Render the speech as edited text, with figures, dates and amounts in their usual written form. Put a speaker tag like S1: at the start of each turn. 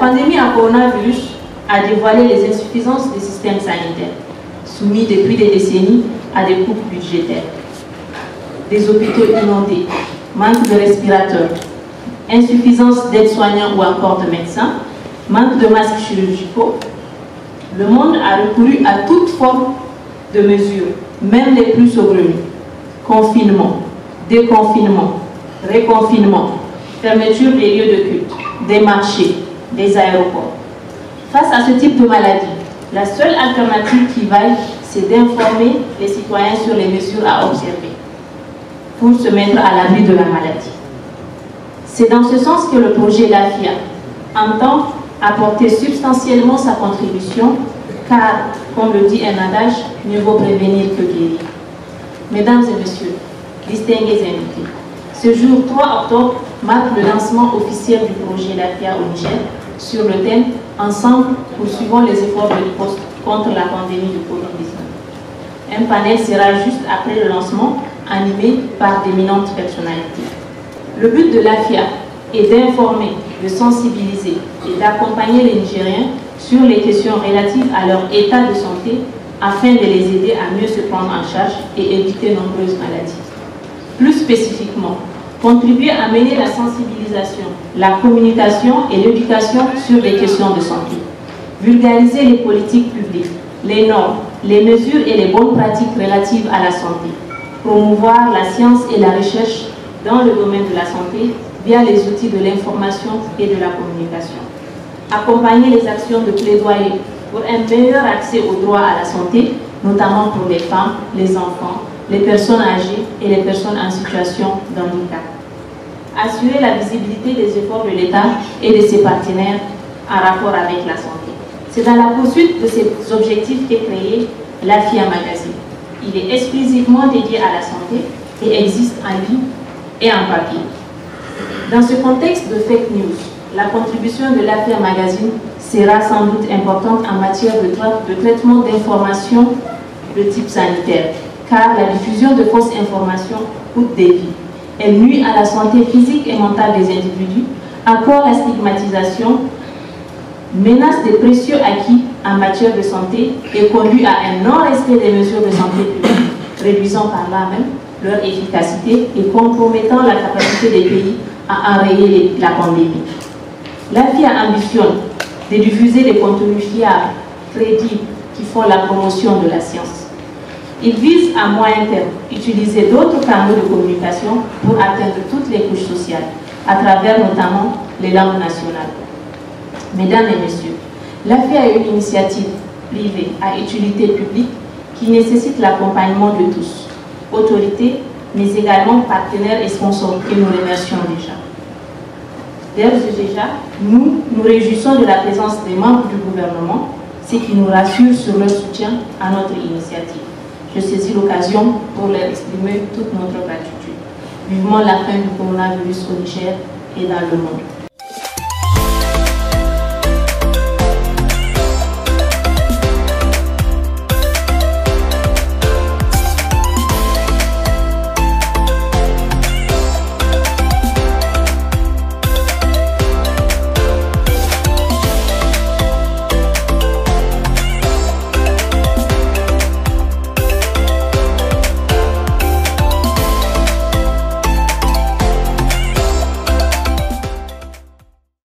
S1: pandémie à coronavirus a dévoilé les insuffisances des systèmes sanitaires, soumis depuis des décennies à des coupes budgétaires. Des hôpitaux inondés, manque de respirateurs, insuffisance d'aides-soignants ou encore de médecins, manque de masques chirurgicaux. Le monde a recouru à toute forme de mesures, même les plus saugrenues. Confinement, déconfinement, réconfinement, fermeture des lieux de culte, des marchés, des aéroports. Face à ce type de maladie, la seule alternative qui vaille, c'est d'informer les citoyens sur les mesures à observer pour se mettre à l'abri de la maladie. C'est dans ce sens que le projet LAFIA entend apporter substantiellement sa contribution, car, comme le dit un adage, mieux vaut prévenir que guérir. Mesdames et messieurs, distingués invités, ce jour 3 octobre marque le lancement officiel du projet LAFIA au Niger sur le thème « Ensemble, poursuivons les efforts de riposte contre la pandémie de Covid-19 ». Un panel sera juste après le lancement, animé par d'éminentes personnalités. Le but de l'AFIA est d'informer, de sensibiliser et d'accompagner les Nigériens sur les questions relatives à leur état de santé afin de les aider à mieux se prendre en charge et éviter nombreuses maladies. Plus spécifiquement, contribuer à mener la sensibilisation, la communication et l'éducation sur les questions de santé. Vulgariser les politiques publiques, les normes, les mesures et les bonnes pratiques relatives à la santé. Promouvoir la science et la recherche dans le domaine de la santé via les outils de l'information et de la communication. Accompagner les actions de plaidoyer pour un meilleur accès aux droits à la santé, notamment pour les femmes, les enfants, les personnes âgées et les personnes en situation d'handicap. Assurer la visibilité des efforts de l'État et de ses partenaires en rapport avec la santé. C'est dans la poursuite de ces objectifs qu'est créé l'AFIA Magazine. Il est exclusivement dédié à la santé et existe en ligne et en papier. Dans ce contexte de fake news, la contribution de l'AFIA Magazine sera sans doute importante en matière de traitement d'informations de type sanitaire, car la diffusion de fausses informations coûte des vies. Elle nuit à la santé physique et mentale des individus, accorde la stigmatisation, menace des précieux acquis en matière de santé et conduit à un non-respect des mesures de santé publique, réduisant par là même leur efficacité et compromettant la capacité des pays à enrayer la pandémie. L'AFIA ambitionne de diffuser des contenus fiables, crédibles, qui font la promotion de la science. Il vise à moyen terme utiliser d'autres canaux de communication pour atteindre toutes les couches sociales, à travers notamment les langues nationales. Mesdames et messieurs, l'AFIA est une initiative privée à utilité publique qui nécessite l'accompagnement de tous, autorités, mais également partenaires et sponsors que nous remercions déjà. D'ores et déjà, nous nous réjouissons de la présence des membres du gouvernement, ce qui nous rassure sur leur soutien à notre initiative. Je saisis l'occasion pour leur exprimer toute notre gratitude. Vivement la fin du coronavirus au Niger et dans le monde.